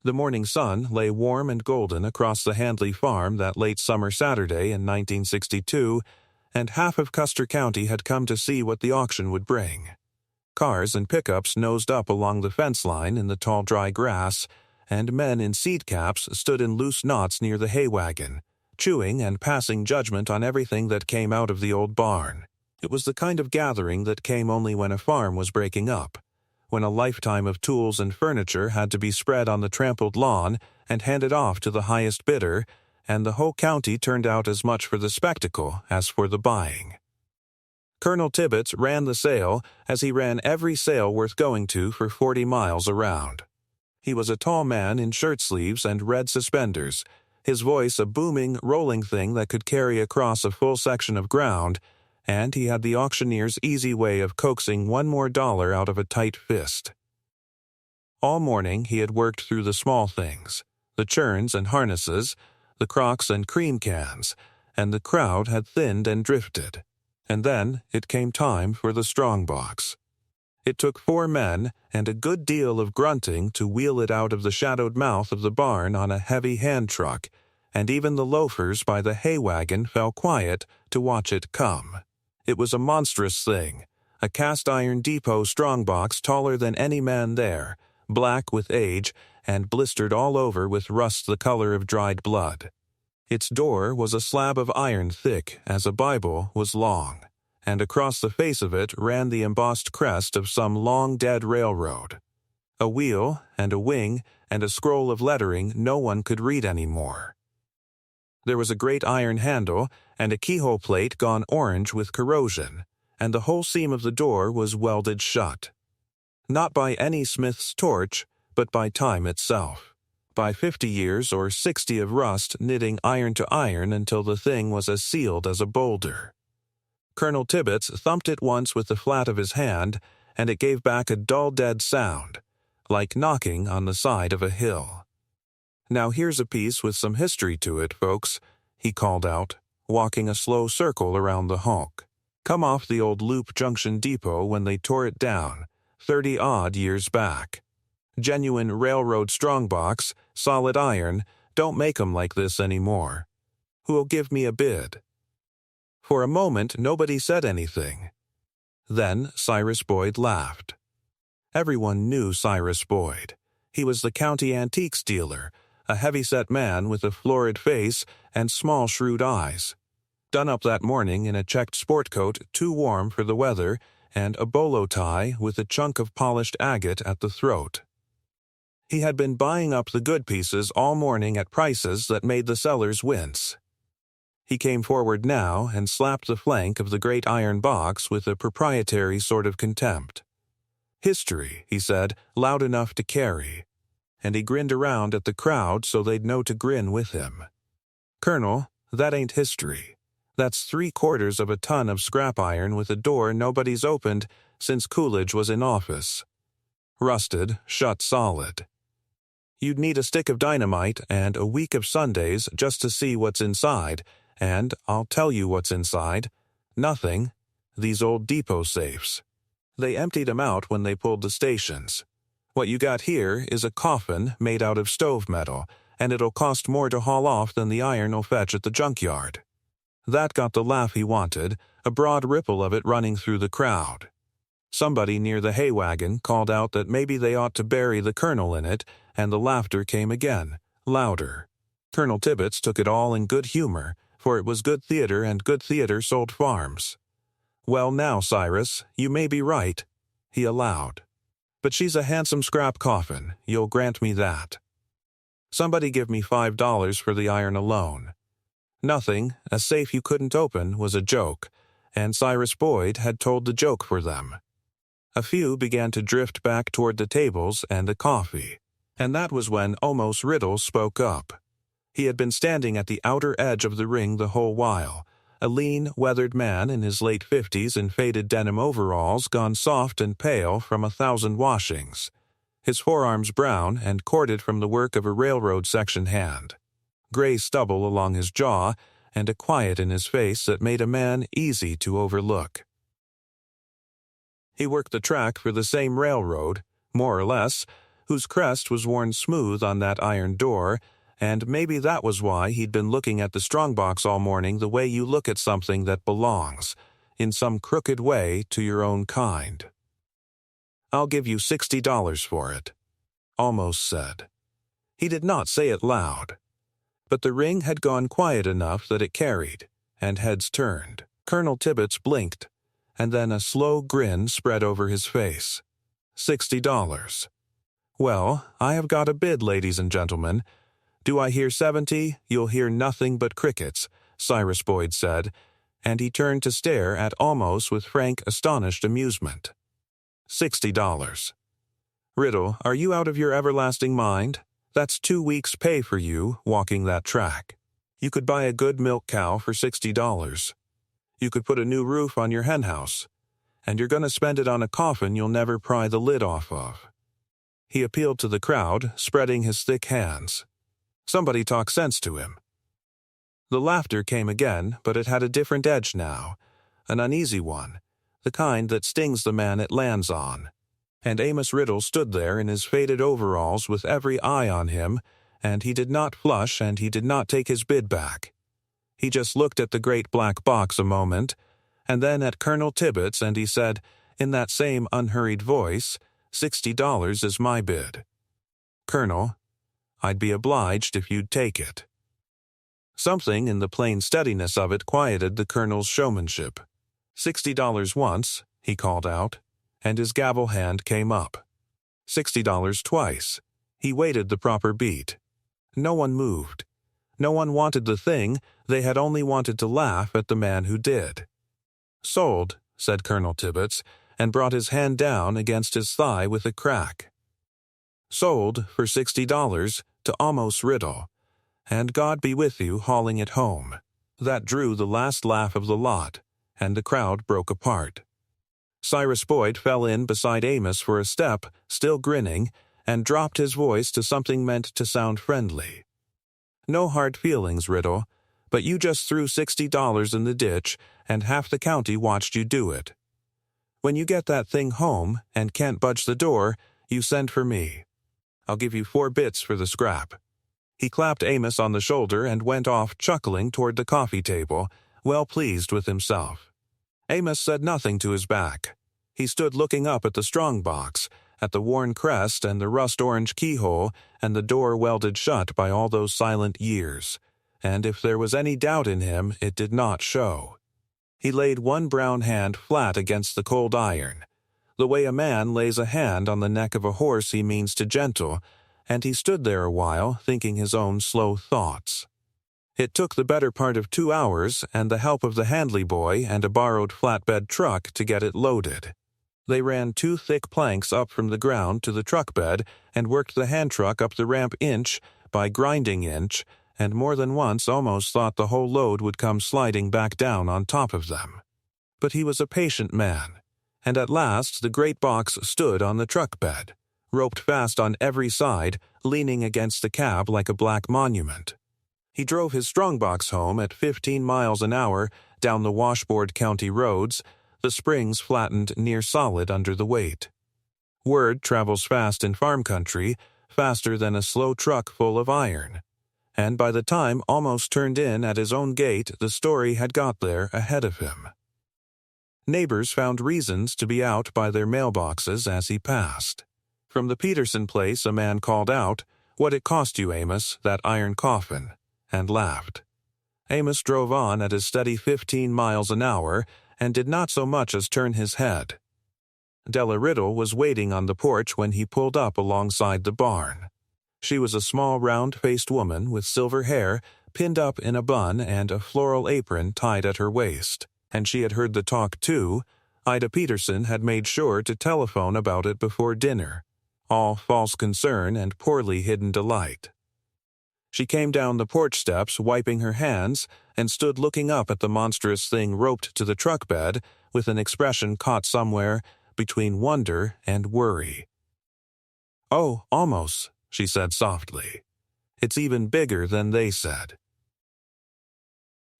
The morning sun lay warm and golden across the Handley farm that late summer Saturday in 1962, and half of Custer County had come to see what the auction would bring. Cars and pickups nosed up along the fence line in the tall dry grass, and men in seed caps stood in loose knots near the hay wagon, chewing and passing judgment on everything that came out of the old barn. It was the kind of gathering that came only when a farm was breaking up, when a lifetime of tools and furniture had to be spread on the trampled lawn and handed off to the highest bidder, and the whole county turned out as much for the spectacle as for the buying. Colonel Tibbets ran the sale as he ran every sale worth going to for 40 miles around. He was a tall man in shirt sleeves and red suspenders, his voice a booming, rolling thing that could carry across a full section of ground, and he had the auctioneer's easy way of coaxing one more dollar out of a tight fist. All morning he had worked through the small things, the churns and harnesses, the crocks and cream cans, and the crowd had thinned and drifted. And then it came time for the strong box. It took 4 men and a good deal of grunting to wheel it out of the shadowed mouth of the barn on a heavy hand truck, and even the loafers by the hay wagon fell quiet to watch it come. It was a monstrous thing, a cast-iron depot strongbox taller than any man there, black with age and blistered all over with rust the color of dried blood. Its door was a slab of iron thick as a Bible was long, and across the face of it ran the embossed crest of some long-dead railroad. A wheel and a wing and a scroll of lettering no one could read anymore. There was a great iron handle and a keyhole plate gone orange with corrosion, and the whole seam of the door was welded shut. Not by any smith's torch, but by time itself. By 50 years or 60 of rust knitting iron to iron until the thing was as sealed as a boulder. Colonel Tibbets thumped it once with the flat of his hand, and it gave back a dull dead sound, like knocking on the side of a hill. "Now here's a piece with some history to it, folks," he called out, walking a slow circle around the hulk. "Come off the old Loop Junction depot when they tore it down, 30-odd years back. Genuine railroad strongbox, solid iron, don't make 'em like this anymore. Who'll give me a bid?" For a moment nobody said anything. Then Cyrus Boyd laughed. Everyone knew Cyrus Boyd. He was the county antiques dealer, a heavy-set man with a florid face and small shrewd eyes. Done up that morning in a checked sport coat too warm for the weather and a bolo tie with a chunk of polished agate at the throat. He had been buying up the good pieces all morning at prices that made the sellers wince. He came forward now and slapped the flank of the great iron box with a proprietary sort of contempt. "History," he said, loud enough to carry. And he grinned around at the crowd so they'd know to grin with him. "Colonel, that ain't history. That's 3/4 of a ton of scrap iron with a door nobody's opened since Coolidge was in office. Rusted, shut solid. You'd need a stick of dynamite and a week of Sundays just to see what's inside, and I'll tell you what's inside. Nothing. These old depot safes. They emptied 'em out when they pulled the stations. What you got here is a coffin made out of stove metal, and it'll cost more to haul off than the iron'll fetch at the junkyard." That got the laugh he wanted, a broad ripple of it running through the crowd. Somebody near the hay wagon called out that maybe they ought to bury the colonel in it, and the laughter came again, louder. Colonel Tibbets took it all in good humor, for it was good theater and good theater sold farms. "Well now, Cyrus, you may be right," he allowed. "But she's a handsome scrap coffin, you'll grant me that. Somebody give me $5 for the iron alone." Nothing, a safe you couldn't open, was a joke, and Cyrus Boyd had told the joke for them. A few began to drift back toward the tables and the coffee, and that was when Almost Riddle spoke up. He had been standing at the outer edge of the ring the whole while, a lean, weathered man in his late 50s in faded denim overalls gone soft and pale from 1,000 washings, his forearms brown and corded from the work of a railroad section hand, gray stubble along his jaw, and a quiet in his face that made a man easy to overlook. He worked the track for the same railroad, more or less, whose crest was worn smooth on that iron door, and maybe that was why he'd been looking at the strongbox all morning the way you look at something that belongs, in some crooked way, to your own kind. "I'll give you $60 for it," Almost said. He did not say it loud, but the ring had gone quiet enough that it carried, and heads turned. Colonel Tibbets blinked, and then a slow grin spread over his face. $60. "Well, I have got a bid, ladies and gentlemen. Do I hear 70? You'll hear nothing but crickets," Cyrus Boyd said, and he turned to stare at Almost with frank, astonished amusement. $60. "Riddle, are you out of your everlasting mind? That's 2 weeks' pay for you, walking that track. You could buy a good milk cow for $60. You could put a new roof on your henhouse, and you're going to spend it on a coffin you'll never pry the lid off of." He appealed to the crowd, spreading his thick hands. Somebody talk sense to him. The laughter came again, but it had a different edge now, an uneasy one, the kind that stings the man it lands on. And Amos Riddle stood there in his faded overalls with every eye on him, and he did not flush and he did not take his bid back. He just looked at the great black box a moment, and then at Colonel Tibbets, and he said, in that same unhurried voice, $60 is my bid. "Colonel, I'd be obliged if you'd take it." Something in the plain steadiness of it quieted the colonel's showmanship. $60 once, he called out, and his gavel hand came up. $60 twice. He waited the proper beat. No one moved. No one wanted the thing, they had only wanted to laugh at the man who did. "Sold," said Colonel Tibbets, and brought his hand down against his thigh with a crack. "Sold for $60 to Almost Riddle, and God be with you hauling it home." That drew the last laugh of the lot, and the crowd broke apart. Cyrus Boyd fell in beside Amos for a step, still grinning, and dropped his voice to something meant to sound friendly. "No hard feelings, Riddle, but you just threw $60 in the ditch, and half the county watched you do it. When you get that thing home, and can't budge the door, you send for me. I'll give you 4 bits for the scrap." He clapped Amos on the shoulder and went off chuckling toward the coffee table, well pleased with himself. Amos said nothing to his back. He stood looking up at the strongbox, at the worn crest and the rust-orange keyhole and the door welded shut by all those silent years, and if there was any doubt in him, it did not show. He laid one brown hand flat against the cold iron, the way a man lays a hand on the neck of a horse he means to gentle, and he stood there a while, thinking his own slow thoughts. It took the better part of 2 hours and the help of the Handley boy and a borrowed flatbed truck to get it loaded. They ran 2 thick planks up from the ground to the truck bed and worked the hand truck up the ramp inch by grinding inch, and more than once Almost thought the whole load would come sliding back down on top of them. But he was a patient man, and at last the great box stood on the truck bed, roped fast on every side, leaning against the cab like a black monument. He drove his strongbox home at 15 miles an hour down the washboard county roads, the springs flattened near solid under the weight. Word travels fast in farm country, faster than a slow truck full of iron, and by the time Almost turned in at his own gate, the story had got there ahead of him. Neighbors found reasons to be out by their mailboxes as he passed. From the Peterson place a man called out, "What it cost you, Amos, that iron coffin?" and laughed. Amos drove on at his steady 15 miles an hour and did not so much as turn his head. Della Riddle was waiting on the porch when he pulled up alongside the barn. She was a small round-faced woman with silver hair pinned up in a bun and a floral apron tied at her waist, and she had heard the talk too. Ida Peterson had made sure to telephone about it before dinner, all false concern and poorly hidden delight. She came down the porch steps, wiping her hands, and stood looking up at the monstrous thing roped to the truck bed with an expression caught somewhere between wonder and worry. "Oh, almost," she said softly. "It's even bigger than they said."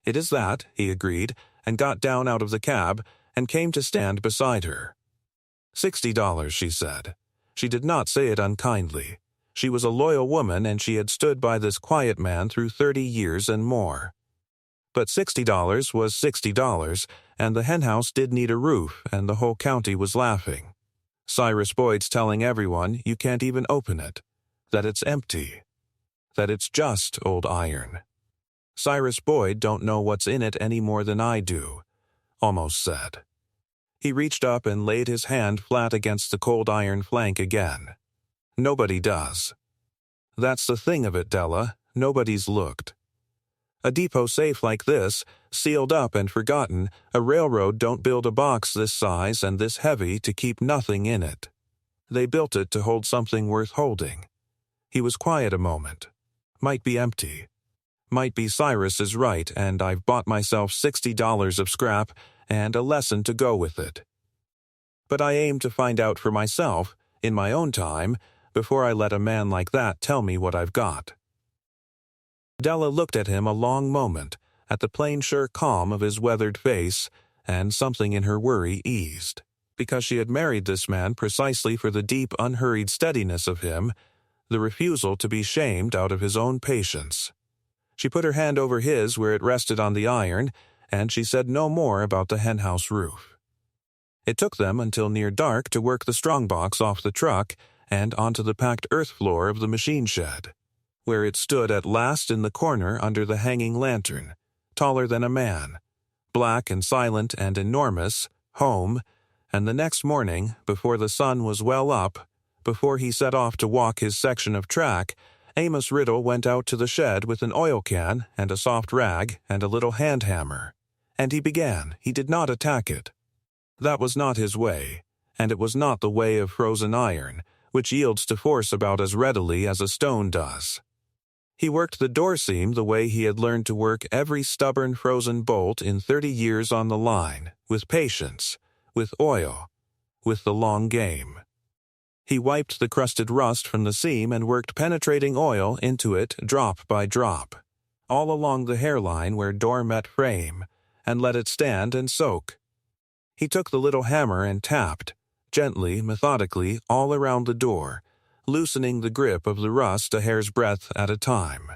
"It is that," he agreed, and got down out of the cab and came to stand beside her. $60, she said. She did not say it unkindly. She was a loyal woman, and she had stood by this quiet man through 30 years and more. But $60 was $60, and the henhouse did need a roof, and the whole county was laughing. Cyrus Boyd's telling everyone you can't even open it, that it's empty, that it's just old iron. Cyrus Boyd don't know what's in it any more than I do, Almost said. He reached up and laid his hand flat against the cold iron flank again. Nobody does. That's the thing of it, Della. Nobody's looked. A depot safe like this, sealed up and forgotten, a railroad don't build a box this size and this heavy to keep nothing in it. They built it to hold something worth holding. He was quiet a moment. Might be empty. Might be Cyrus is right, and I've bought myself $60 of scrap and a lesson to go with it. But I aim to find out for myself, in my own time, before I let a man like that tell me what I've got. Della looked at him a long moment, at the plain sure calm of his weathered face, and something in her worry eased, because she had married this man precisely for the deep, unhurried steadiness of him, the refusal to be shamed out of his own patience. She put her hand over his where it rested on the iron, and she said no more about the henhouse roof. It took them until near dark to work the strongbox off the truck and onto the packed earth floor of the machine shed, where it stood at last in the corner under the hanging lantern, taller than a man, black and silent and enormous, home, and the next morning, before the sun was well up, before he set off to walk his section of track, Amos Riddle went out to the shed with an oil can and a soft rag and a little hand hammer, and he began. He did not attack it. That was not his way, and it was not the way of frozen iron, which yields to force about as readily as a stone does. He worked the door seam the way he had learned to work every stubborn frozen bolt in 30 years on the line, with patience, with oil, with the long game. He wiped the crusted rust from the seam and worked penetrating oil into it drop by drop, all along the hairline where door met frame, and let it stand and soak. He took the little hammer and tapped, gently, methodically, all around the door, loosening the grip of the rust a hair's breadth at a time.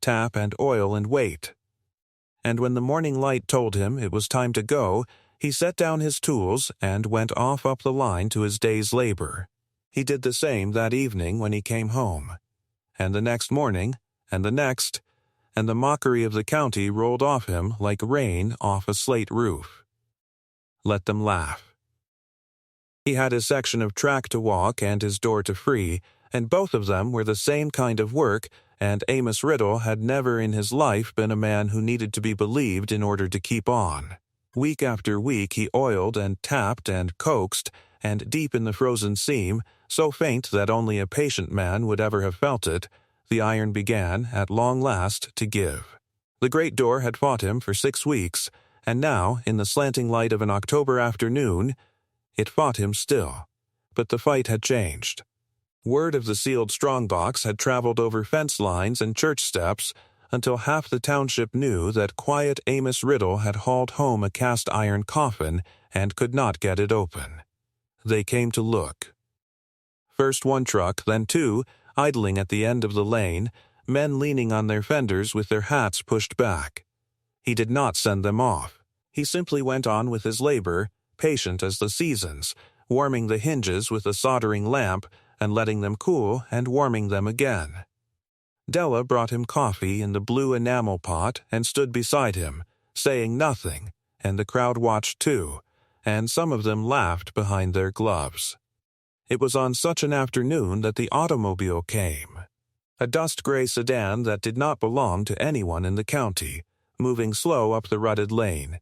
Tap and oil and wait. And when the morning light told him it was time to go, he set down his tools and went off up the line to his day's labor. He did the same that evening when he came home, and the next morning, and the next, and the mockery of the county rolled off him like rain off a slate roof. Let them laugh. He had his section of track to walk and his door to free, and both of them were the same kind of work, and Amos Riddle had never in his life been a man who needed to be believed in order to keep on. Week after week he oiled and tapped and coaxed, and deep in the frozen seam, so faint that only a patient man would ever have felt it, the iron began, at long last, to give. The great door had fought him for 6 weeks, and now, in the slanting light of an October afternoon, it fought him still. But the fight had changed. Word of the sealed strongbox had traveled over fence lines and church steps until half the township knew that quiet Amos Riddle had hauled home a cast-iron coffin and could not get it open. They came to look. First one truck, then two, idling at the end of the lane, men leaning on their fenders with their hats pushed back. He did not send them off. He simply went on with his labor, patient as the seasons, warming the hinges with a soldering lamp and letting them cool and warming them again. Della brought him coffee in the blue enamel pot and stood beside him, saying nothing, and the crowd watched too, and some of them laughed behind their gloves. It was on such an afternoon that the automobile came, a dust-gray sedan that did not belong to anyone in the county, moving slow up the rutted lane.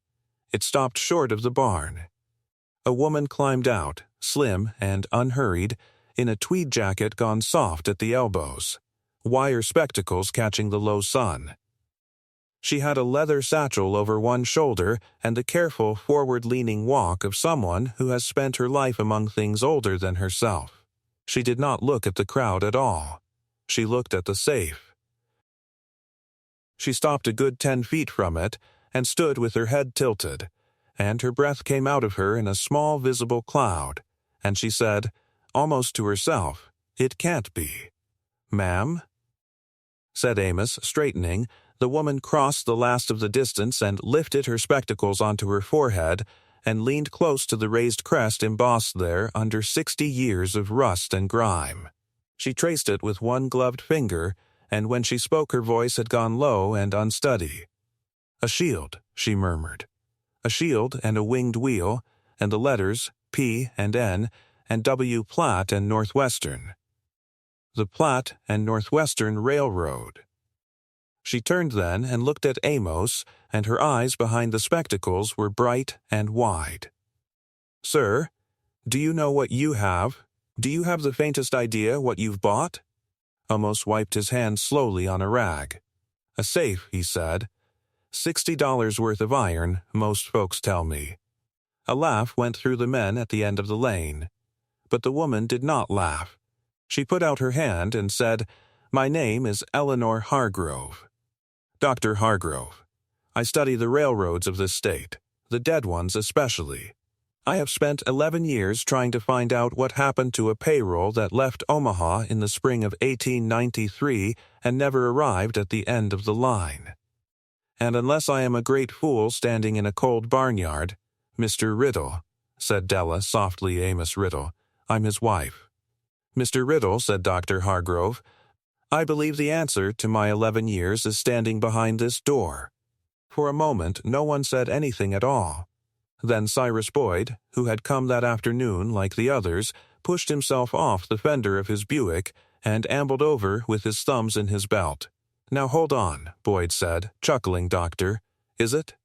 It stopped short of the barn. A woman climbed out, slim and unhurried, in a tweed jacket gone soft at the elbows, wire spectacles catching the low sun. She had a leather satchel over one shoulder and the careful, forward-leaning walk of someone who has spent her life among things older than herself. She did not look at the crowd at all. She looked at the safe. She stopped a good 10 feet from it and stood with her head tilted, and her breath came out of her in a small visible cloud, and she said, almost to herself, "It can't be." "Ma'am?" said Amos, straightening. The woman crossed the last of the distance and lifted her spectacles onto her forehead and leaned close to the raised crest embossed there under 60 years of rust and grime. She traced it with one gloved finger, and when she spoke her voice had gone low and unsteady. "A shield," she murmured. "A shield and a winged wheel, and the letters P and N and W. Platte and Northwestern. The Platte and Northwestern Railroad." She turned then and looked at Amos, and her eyes behind the spectacles were bright and wide. "Sir, do you know what you have? Do you have the faintest idea what you've bought?" Amos wiped his hand slowly on a rag. "A safe," he said. $60 worth of iron, most folks tell me." A laugh went through the men at the end of the lane. But the woman did not laugh. She put out her hand and said, "My name is Eleanor Hargrove. Dr. Hargrove. I study the railroads of this state, the dead ones especially. I have spent 11 years trying to find out what happened to a payroll that left Omaha in the spring of 1893 and never arrived at the end of the line. And unless I am a great fool standing in a cold barnyard, Mr. Riddle," said Della softly, "Amos Riddle, I'm his wife." "Mr. Riddle," said Dr. Hargrove, "I believe the answer to my 11 years is standing behind this door." For a moment no one said anything at all. Then Cyrus Boyd, who had come that afternoon like the others, pushed himself off the fender of his Buick and ambled over with his thumbs in his belt. "Now hold on," Boyd said, chuckling. "Doctor, is it?"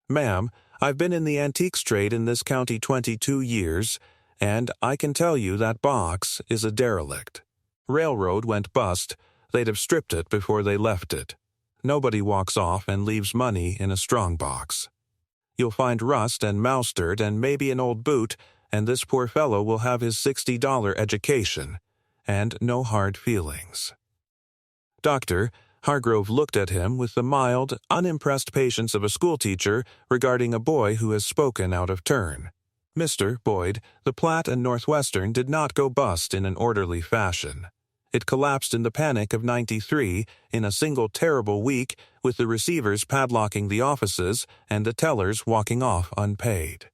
"Ma'am, I've been in the antiques trade in this county 22 years, and I can tell you that box is a derelict. Railroad went bust. They'd have stripped it before they left it. Nobody walks off and leaves money in a strong box. You'll find rust and mouse dirt and maybe an old boot, and this poor fellow will have his $60 education, and no hard feelings." Dr. Hargrove looked at him with the mild, unimpressed patience of a schoolteacher regarding a boy who has spoken out of turn. "Mr. Boyd, the Platte and Northwestern did not go bust in an orderly fashion. It collapsed in the panic of '93 in a single terrible week, with the receivers padlocking the offices and the tellers walking off unpaid.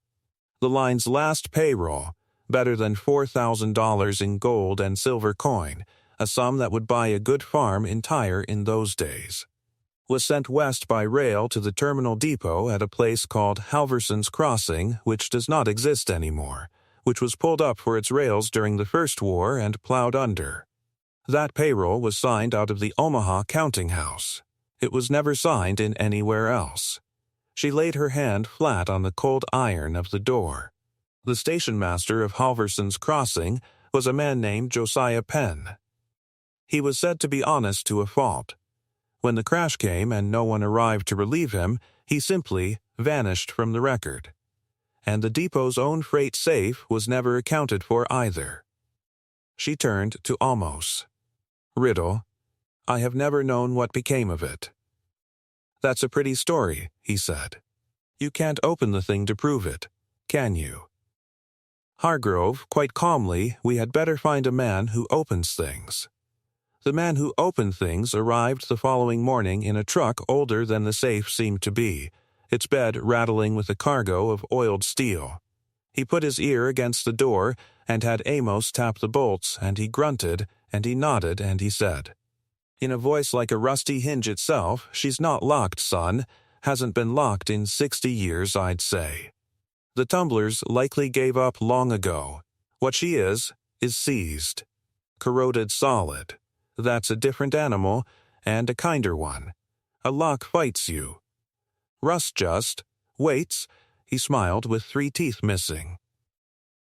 The line's last payroll, better than $4,000 in gold and silver coin, a sum that would buy a good farm entire in those days, was sent west by rail to the terminal depot at a place called Halverson's Crossing, which does not exist anymore, which was pulled up for its rails during the First War and plowed under. That payroll was signed out of the Omaha counting house. It was never signed in anywhere else." She laid her hand flat on the cold iron of the door. "The station master of Halverson's Crossing was a man named Josiah Penn. He was said to be honest to a fault. When the crash came and no one arrived to relieve him, he simply vanished from the record. And the depot's own freight safe was never accounted for either." She turned to Amos. "Riddle, I have never known what became of it." "That's a pretty story," he said. "You can't open the thing to prove it, can you?" "Hargrove, quite calmly, we had better find a man who opens things." The man who opened things arrived the following morning in a truck older than the safe seemed to be, its bed rattling with a cargo of oiled steel. He put his ear against the door and had Amos tap the bolts, and he grunted, and he nodded, and he said, in a voice like a rusty hinge itself, "She's not locked, son. Hasn't been locked in 60 years, I'd say. The tumblers likely gave up long ago. What she is seized. Corroded solid. That's a different animal, and a kinder one. A lock fights you. Rust just waits," he smiled with 3 teeth missing.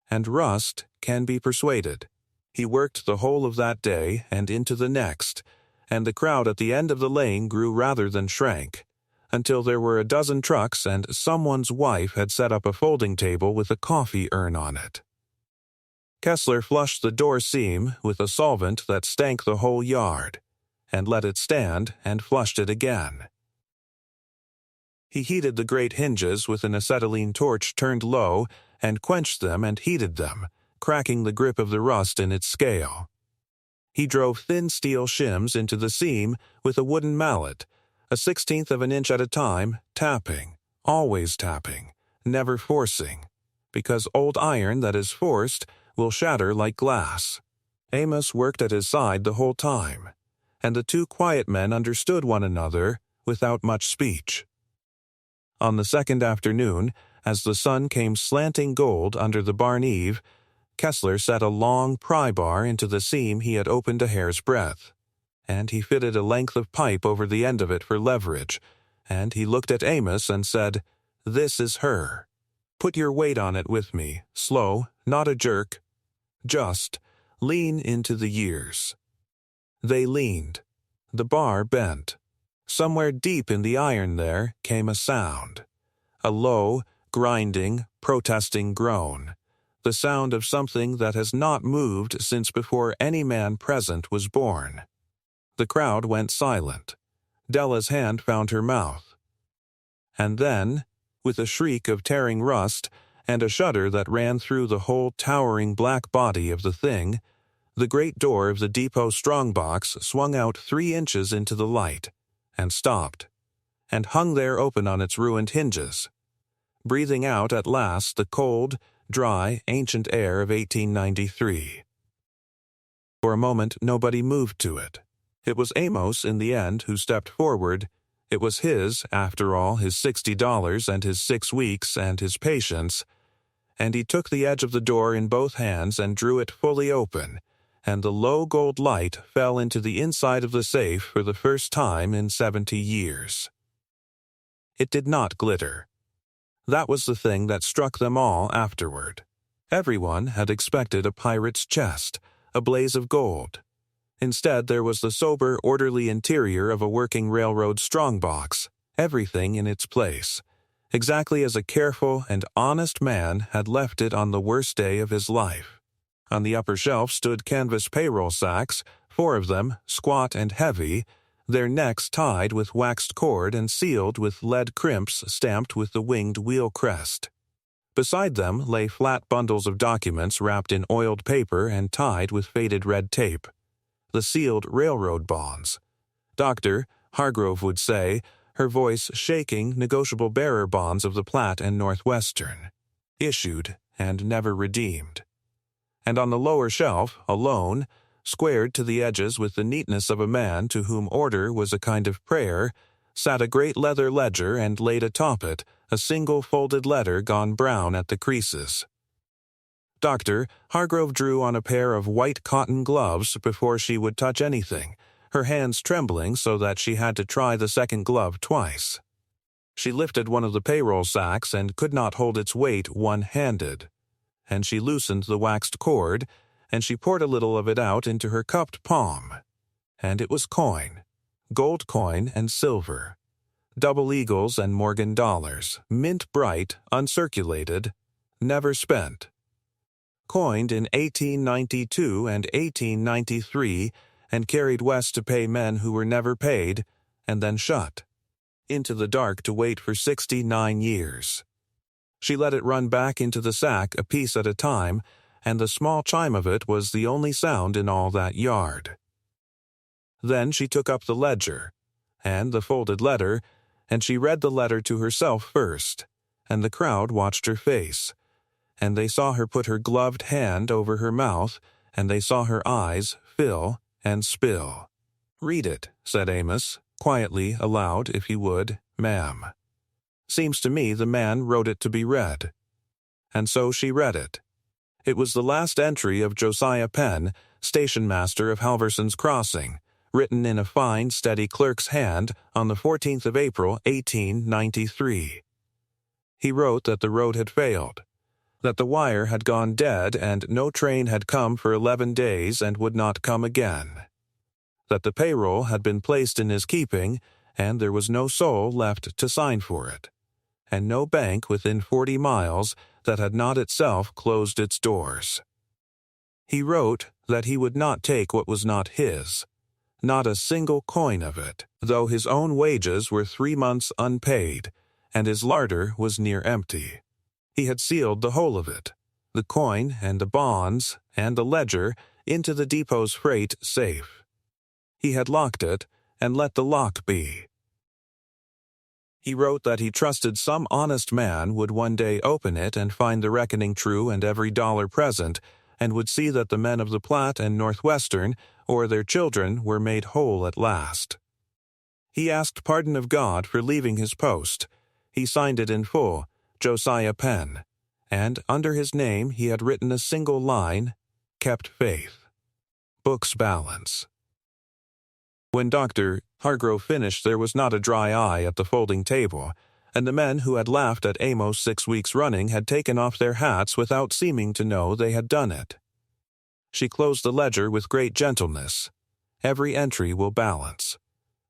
"And rust can be persuaded." He worked the whole of that day and into the next, and the crowd at the end of the lane grew rather than shrank, until there were a dozen trucks and someone's wife had set up a folding table with a coffee urn on it. Kessler flushed the door seam with a solvent that stank the whole yard, and let it stand and flushed it again. He heated the great hinges with an acetylene torch turned low and quenched them and heated them, cracking the grip of the rust in its scale. He drove thin steel shims into the seam with a wooden mallet, a 1/16 of an inch at a time, tapping, always tapping, never forcing, because old iron that is forced will shatter like glass. Amos worked at his side the whole time, and the two quiet men understood one another without much speech. On the second afternoon, as the sun came slanting gold under the barn eave, Kessler set a long pry bar into the seam he had opened a hair's breadth, and he fitted a length of pipe over the end of it for leverage, and he looked at Amos and said, "This is her. Put your weight on it with me, slow, not a jerk. Just lean into the years." They leaned. The bar bent. Somewhere deep in the iron there came a sound. A low, grinding, protesting groan. The sound of something that has not moved since before any man present was born. The crowd went silent. Della's hand found her mouth. And then, with a shriek of tearing rust and a shudder that ran through the whole towering black body of the thing, the great door of the depot strongbox swung out 3 inches into the light, and stopped, and hung there open on its ruined hinges, breathing out at last the cold, dry, ancient air of 1893. For a moment nobody moved to it. It was Amos, in the end, who stepped forward. It was his, after all, his $60 and his 6 weeks and his patience, and he took the edge of the door in both hands and drew it fully open, and the low gold light fell into the inside of the safe for the first time in 70 years. It did not glitter. That was the thing that struck them all afterward. Everyone had expected a pirate's chest, a blaze of gold. Instead, there was the sober, orderly interior of a working railroad strongbox, everything in its place, exactly as a careful and honest man had left it on the worst day of his life. On the upper shelf stood canvas payroll sacks, 4 of them, squat and heavy, their necks tied with waxed cord and sealed with lead crimps stamped with the winged wheel crest. Beside them lay flat bundles of documents wrapped in oiled paper and tied with faded red tape. The sealed railroad bonds. Dr. Hargrove would say, her voice shaking, negotiable bearer bonds of the Platte and Northwestern, issued and never redeemed. And on the lower shelf, alone, squared to the edges with the neatness of a man to whom order was a kind of prayer, sat a great leather ledger and laid atop it a single folded letter gone brown at the creases. Dr. Hargrove drew on a pair of white cotton gloves before she would touch anything, her hands trembling so that she had to try the second glove twice. She lifted one of the payroll sacks and could not hold its weight one-handed, and she loosened the waxed cord, and she poured a little of it out into her cupped palm. And it was coin, gold coin and silver, double eagles and Morgan dollars, mint bright, uncirculated, never spent. Coined in 1892 and 1893, and carried west to pay men who were never paid, and then shut into the dark to wait for 69 years. She let it run back into the sack a piece at a time, and the small chime of it was the only sound in all that yard. Then she took up the ledger, and the folded letter, and she read the letter to herself first, and the crowd watched her face, and they saw her put her gloved hand over her mouth, and they saw her eyes fill and spill. "Read it," said Amos, quietly, aloud, if he would, "ma'am. Seems to me the man wrote it to be read." And so she read it. It was the last entry of Josiah Penn, station master of Halverson's Crossing, written in a fine, steady clerk's hand on the 14th of April, 1893. He wrote that the road had failed, that the wire had gone dead and no train had come for 11 days and would not come again, that the payroll had been placed in his keeping and there was no soul left to sign for it, and no bank within 40 miles that had not itself closed its doors. He wrote that he would not take what was not his, not a single coin of it, though his own wages were 3 months unpaid, and his larder was near empty. He had sealed the whole of it, the coin and the bonds and the ledger into the depot's freight safe. He had locked it and let the lock be. He wrote that he trusted some honest man would one day open it and find the reckoning true and every dollar present, and would see that the men of the Platte and Northwestern, or their children, were made whole at last. He asked pardon of God for leaving his post. He signed it in full, Josiah Penn, and under his name he had written a single line, "Kept faith." Book's balance. When Dr. Hargrove finished, there was not a dry eye at the folding table, and the men who had laughed at Amos 6 weeks running had taken off their hats without seeming to know they had done it. She closed the ledger with great gentleness. Every entry will balance.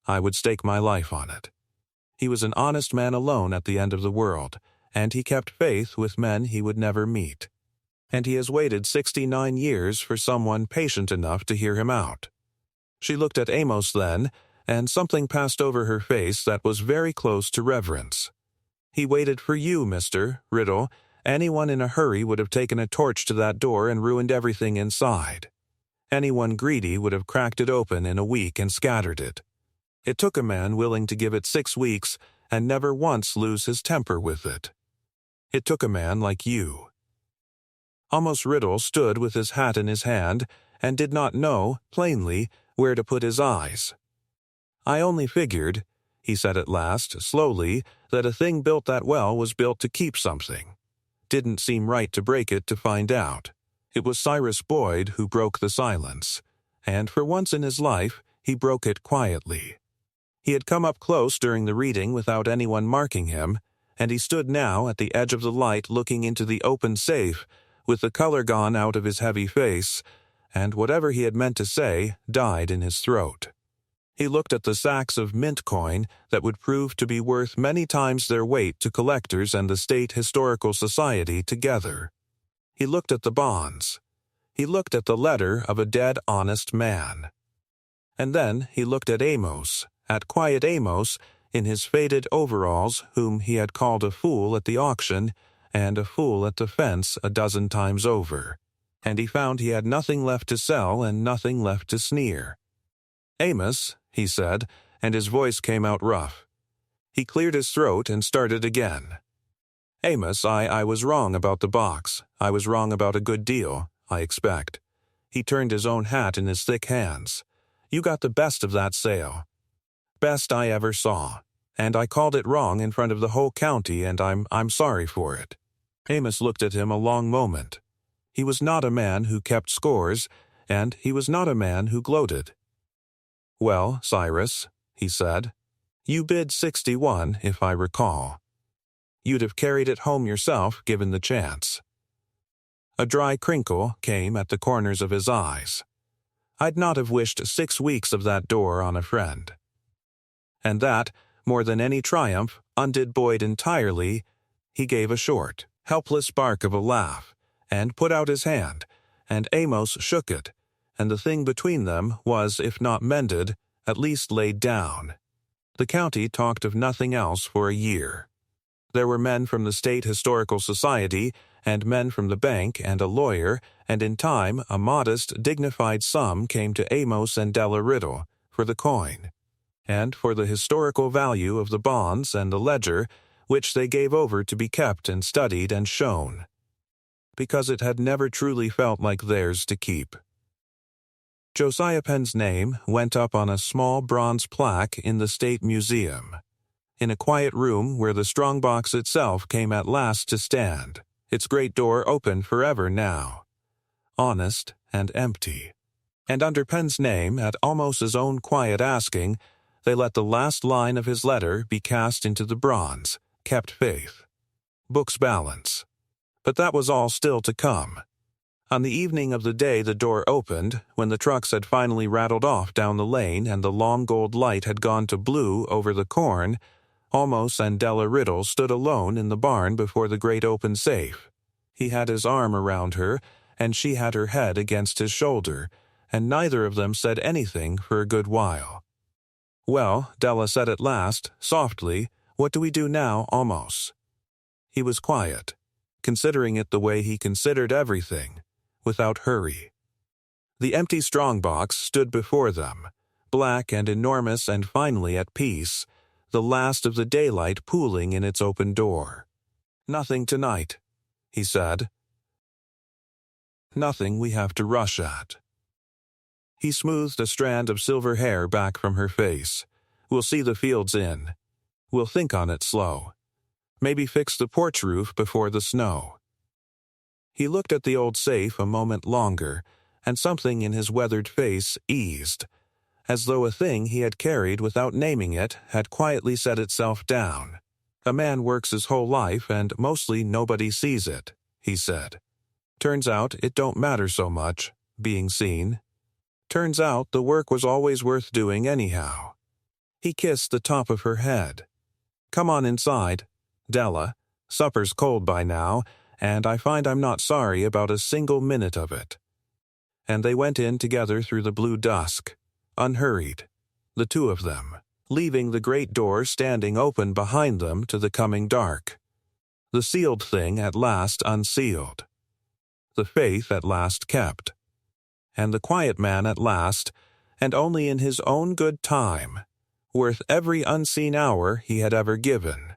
I would stake my life on it. He was an honest man alone at the end of the world, and he kept faith with men he would never meet. And he has waited 69 years for someone patient enough to hear him out. She looked at Amos then, and something passed over her face that was very close to reverence. He waited for you, Mr. Riddle. Anyone in a hurry would have taken a torch to that door and ruined everything inside. Anyone greedy would have cracked it open in a week and scattered it. It took a man willing to give it 6 weeks and never once lose his temper with it. It took a man like you. Amos Riddle stood with his hat in his hand and did not know, plainly, where to put his eyes. I only figured, he said at last, slowly, that a thing built that well was built to keep something. Didn't seem right to break it to find out. It was Cyrus Boyd who broke the silence, and for once in his life, he broke it quietly. He had come up close during the reading without anyone marking him, and he stood now at the edge of the light looking into the open safe, with the color gone out of his heavy face, and whatever he had meant to say died in his throat. He looked at the sacks of mint coin that would prove to be worth many times their weight to collectors and the State Historical Society together. He looked at the bonds. He looked at the letter of a dead honest man. And then he looked at Amos, at quiet Amos, in his faded overalls, whom he had called a fool at the auction and a fool at the fence a dozen times over, and he found he had nothing left to sell and nothing left to sneer. "Amos," he said, and his voice came out rough. He cleared his throat and started again. "Amos, I was wrong about the box. I was wrong about a good deal, I expect." He turned his own hat in his thick hands. "You got the best of that sale. Best I ever saw. And I called it wrong in front of the whole county, and I'm sorry for it." Amos looked at him a long moment. He was not a man who kept scores, and he was not a man who gloated. "Well, Cyrus," he said, "you bid 61, if I recall. You'd have carried it home yourself, given the chance." A dry crinkle came at the corners of his eyes. "I'd not have wished 6 weeks of that door on a friend." And that, more than any triumph, undid Boyd entirely. He gave a short, helpless bark of a laugh, and put out his hand, and Amos shook it, and the thing between them was, if not mended, at least laid down. The county talked of nothing else for a year. There were men from the State Historical Society, and men from the bank, and a lawyer, and in time a modest, dignified sum came to Amos and Della Riddle for the coin, and for the historical value of the bonds and the ledger, which they gave over to be kept and studied and shown, because it had never truly felt like theirs to keep. Josiah Penn's name went up on a small bronze plaque in the State Museum, in a quiet room where the strongbox itself came at last to stand, its great door open forever now, honest and empty. And under Penn's name, at almost his own quiet asking, they let the last line of his letter be cast into the bronze, "Kept faith." Book's balance. But that was all still to come. On the evening of the day the door opened, when the trucks had finally rattled off down the lane and the long gold light had gone to blue over the corn, Amos and Della Riddle stood alone in the barn before the great open safe. He had his arm around her, and she had her head against his shoulder, and neither of them said anything for a good while. "Well," Della said at last, softly, "what do we do now, Amos?" He was quiet. considering it the way he considered everything, without hurry. The empty strongbox stood before them, black and enormous and finally at peace, the last of the daylight pooling in its open door. "Nothing tonight," he said. "Nothing we have to rush at." He smoothed a strand of silver hair back from her face. "We'll see the fields in. We'll think on it slow. Maybe fix the porch roof before the snow." He looked at the old safe a moment longer, and something in his weathered face eased, as though a thing he had carried without naming it had quietly set itself down. "A man works his whole life and mostly nobody sees it," he said. "Turns out it don't matter so much, being seen. Turns out the work was always worth doing anyhow." He kissed the top of her head. "Come on inside, Della. Supper's cold by now, and I find I'm not sorry about a single minute of it." And they went in together through the blue dusk, unhurried, the two of them, leaving the great door standing open behind them to the coming dark. The sealed thing at last unsealed. The faith at last kept. And the quiet man at last, and only in his own good time, worth every unseen hour he had ever given.